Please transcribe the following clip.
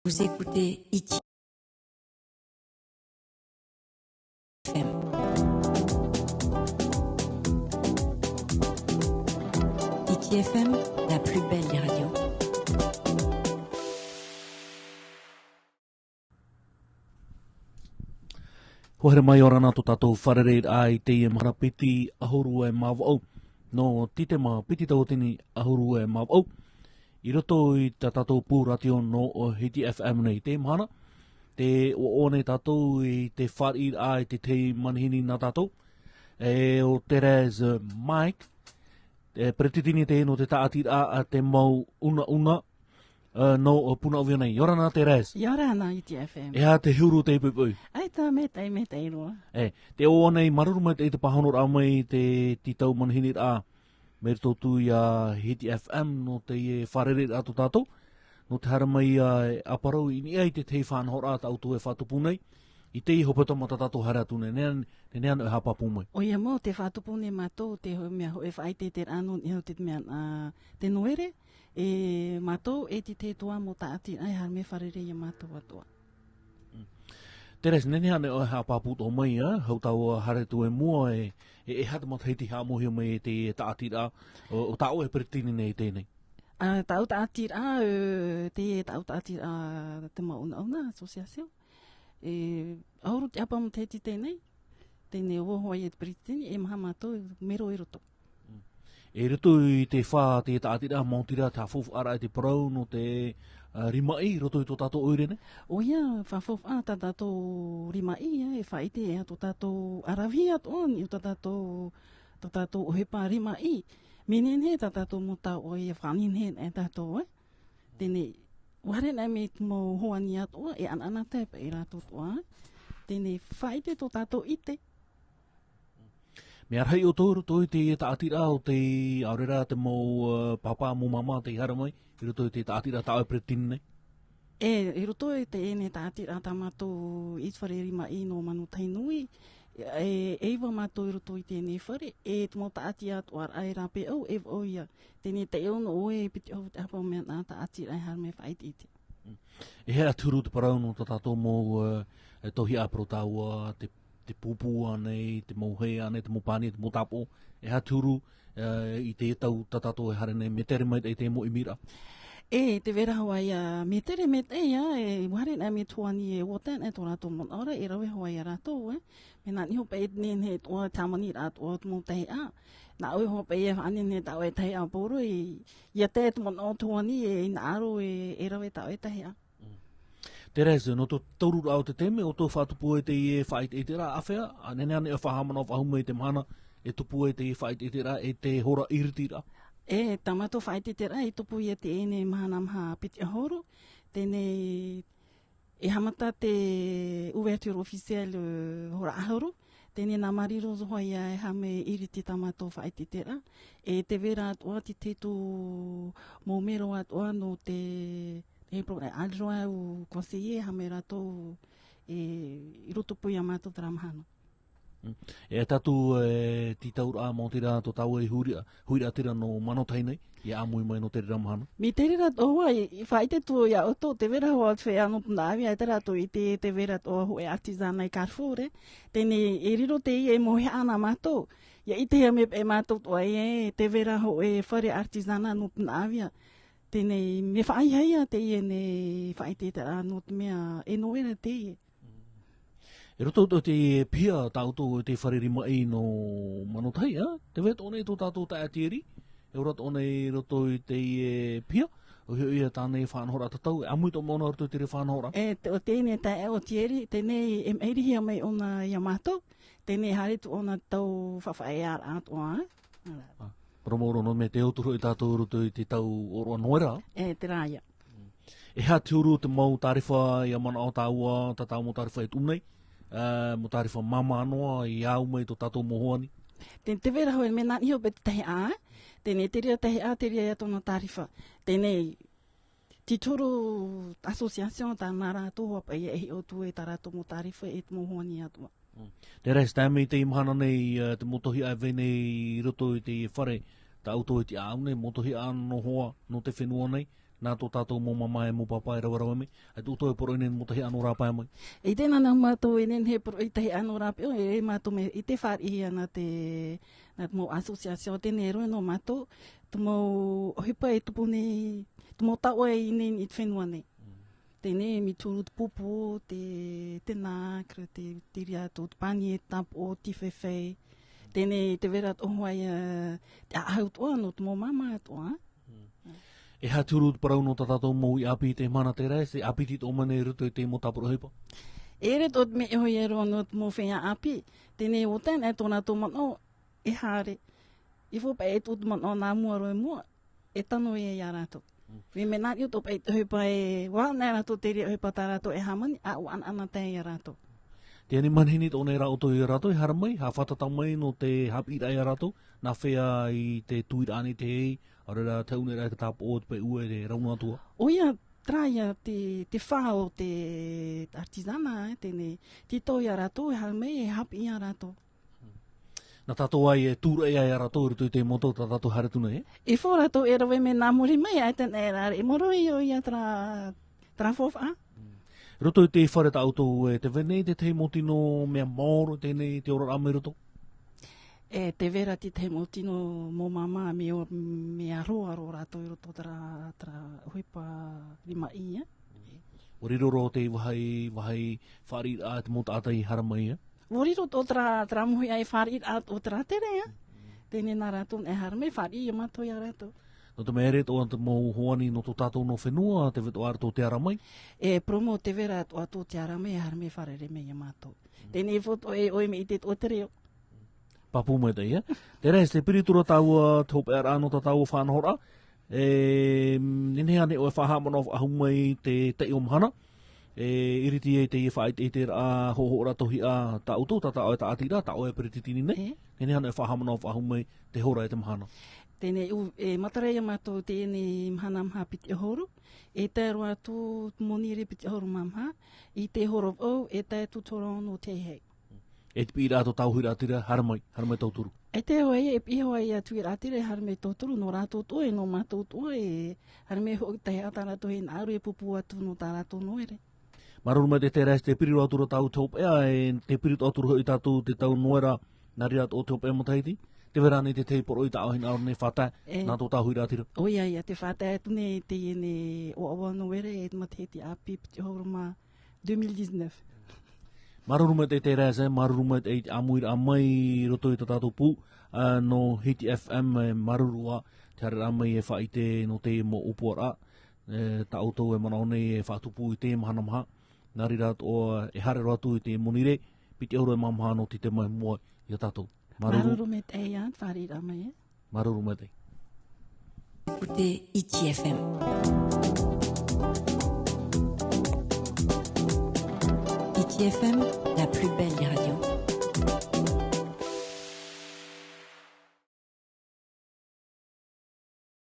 Vous écoutez ITFM. ITFM, la plus belle des radios. Hohere mai ora nā tō tātou wharereit ai te mana piti ahuru e mawau. No tite mā piti tau tini ahuru e mawau. I roto i tā tātou pūratio no o Hiti FM nei te mana. Te o nei tātou i te wharir ai te manihini nā tātou. E o Therese Mike. E pretitini te no te taatir a te mau una. No o puna o nei. Yorana Therese. Yorana ITFM. E ha te huru te pupui. Ai tā me tei roa. E, te o nei maruru mai te pahanor a mai te titau manhinir a me rito tu i a Hiti FM no te wharerit a to tātou. No te hara mai a aparau i ni ai te tei whanhor a tau tu e whatupu nei. I te iho pato mata tātou hara tu nei. Te nean e hapapu mai. O ia mo te whatupu nei mātou te ho mea ho e whaite te rano i ho te mea te noere. E mātou e te tua mo taati ai har me wharere i mātou atua. Teres, nene ane o hapapu tō mai, hau tau hare tu e mua e hata mata heiti hea mohi mai te taati rā, o tau e peritini nei tēnei. Tau taati rā, te tau taati rā te mauna asociación. Auru te apa mo te heiti tēnei, tēnei ohoai e te peritini, e maha mātou mero e roto. E roto i te whā te taatira, mautira, tā whofu ara i te parau no te rimai, roto i tō tātou oirene? O ia, whawhofu a tā tātou rimai, e whaite e a tō tātou arawia tōn, i tō tātou ohepa rimai. Menen he tā tātou mo tā oi e whanin he e tātou, Tēnei, ware nei me mō hoani atoa, e anana te pa i rātou toa. Tēnei, whaite tō tātou ite. Me arhei o tōru tō i te taatira o te aurera te mō papa mō mama te hara mai, i roto i te taatira tāo e pretini nei? I roto i te ene taatira tā mātou i whareri mai no manu tainui, eiwa mātou i roto i tēnei whare, e te mō taatia atuar ai rāpe au, e oia, tēnei te eo no oe piti au te hapa o mea nā taatira ai harme whaiti ite. E hea turu te parau no tātou mō tohi apro tāua, te pupu anei, te mauhei anei, te mopani, te motapo, e ha turu i te tau tatato e hare nei, me tere mai te mo i mira. E te vera hawaii me tere me te ia, e ware nei me tuani e wotan e tō rātou mon ora, e rawe hawaii a rātou, me nā niho pei nen he tō tamani rātou o tō tehi a, nā oi ho pei e whanin he tau e tehi a poro, ia te mon o tuani e nā aro e rawe tau e tehi a. Terese, no tō tauru au te teme, o tō whatupu e te e whait e te rā awhea, a nene ane e whahamana o whahuma e te mana, e tupu e te e whait e te rā, e te hora iriti rā. E tamato whait e te rā, e tupu e te ene mahana maha piti ahoro, tēnei e hamata te ouverture officielle hora ahoro, tēnei nā mariro zohoi e hame iriti tamato whait e te rā, e te vera atua ti te tu mōmero atua no te e programa alroa o conseiller hamera to i roto pui a mātou taramahano. E tatu ti taura a mōtira to tau e huira tira no manotainei, i a mui mai no te ramahano. Mi te rira toa i whaite tu i a oto, te vera hoa te whea no punaawi, ai tera to i te vera toa ho e artisan ai Carrefour, tēnei e riro te i e mohe ana mātou, ia i te hea me e mātou toa i te vera ho e whare artisana no punaawi, tēnei me whai heia te i ene whai te tera no te mea e noera te i. E roto te pia tauto te whareri mai no manotai, te wet one tō tātou ta atieri, e roto one roto i te pia, o hiu ia tānei whanhora tatau, e amui tō mona roto i te re whanhora. E o tēnei ta e o tieri, tēnei e meirihia mai ona Yamato, tēnei haritu ona tau whawhai ar atoa. Promoro no me te otoro i tātou roto i te tau oroa noera. E te rāia. E hea te uru te mau tarifa i a mana o tāua, ta tau mo tarifa e tūnei, mo tarifa mama anoa i au mai tō tātou mohoani. Te vera hoi me nā niho pe te tehi a, tēnei te ria tehi a, te ria ia tōna tarifa. Tēnei ti toro asociación tā nā rātou hapa i ehi o tu e tā rātou mo tarifa e te mohoani atua. Te reis tāmi te imahana nei, te motohi ai vei roto i te whare, ta auto i te aune, motohi ano hoa no te whenua nei, nā tō tātou mō mamae mō papai rawa me, ai tō e poro inen mo tahi anu rāpai mai. I tēnā nā mātou inen he poro i tahi anu rāpai, e mātou me i te whāri ana te mō asosiasio tēnei roi no mātou, tu mō ohipa e tupuni, tu mō taua e inen i te whenua nei. Tēnei mi tūru te pupu, te nākra, te tiria tō, te pani e tapo, te whewhei. Tēnei te vera tohoi te ahau toa no te mō mama toa. E ha tūru te parau no tā tātou mō i api te mana te rai, se api tito mane ruto i te mō tāpura hipa? E re tō te me hoi e roa no te mō whenga api, tēnei o tēnei tōna tō mano e hāre. I fōpa e tō te mano nā mua roi mua, e tano e ia rātou. We me nāri o tō pei te hoipa e wā nā rātou te rea hoipa tā rātou e hamani, a o ana te ia rātou. Tēnei manhini tōnei rā o tō i rātou, i hara mai, ha whatatau mai no te hapi rai a rātou, nā whea i te tuirani te hei, arera te une rai ka tāpo o te pe ue te raunga tua. O ia, traia te whao, te artizana, tēnei, tito i a rātou, e hara mai, e hapi i a rātou. Nā tātou ai e tūra e ai a rātou, ruto i te moto tā tātou haretuna e? E whō rātou e rawe me nā muri mai, ai tēnei rāre, e moro i o ia tra whowha. Roto i te whare ta auto e te venei te te motino mea maoro tēnei te ora ame roto? E te vera te motino mō mama me aroa ro rātou i roto tra huipa rima ia. O riroro te wahai whari a te mota ata i haramai e? O riro tō tra muhi ai whari a o tra tere ia. Tēnei nā rātou e haramai whari i mato i a rātou. No te mere tō anta mō hoani no tō tātou no whenua, te weto ara tō te aramai? E promo te vera tō ato te aramai, e haramai wharere me i mato. Tēnei whoto e oi me i te tō te reo. Papu mai tei, e? Te reis, te piritura tāua te hope ara anō tā tāua whanahora. Nenea ne o e whahamana o ahu mai te tei o mahana. Iriti e te i whaai te rā hoho ratohi a tā uto, tā tā oe tā atira, tā oe perititini nei. Nenea ne o whahamana o ahu mai te hora e te mahana. Tēnei matareia mātou tēnei mahana maha piti horu, e te roa tū monire piti horu mamha, i te horo au, e te tutoron o te hei. E te pira ato tauhi rātira, haramai tauturu. E te hoa e pihoa i atu i rātira, haramai tauturu, no rātou toa, no mātou toa, e haramai hoi te hea tā rātou hei nāru e pupu atu no tā rātou noere. Maruruma te reis, te piriru atura tau te hopea, e te piriru atura hoi tātou te tau noera, nari ato o te hopea motaiti. Te vera nei te tei poro i tā ohin aru nei whātai, nā tō tāhui rātira. O ia, te whātai atu nei te iene o awa noere e mate te api piti horuma 2019. Maruruma te reis, maruruma te amuira amai roto i tā tātou pū, no Hiti FM marurua, te hara amai e whaite no te mo upuara, tā auto e mana nei e whātupu i te mahana maha, nari rātou e hare rātou i te monire, piti auro e mamaha no te mai mua i a tātou. Maruru me te ia, whari rama e. Maruru me te. Écoutez Iti FM. Iti FM, la plus belle des radios.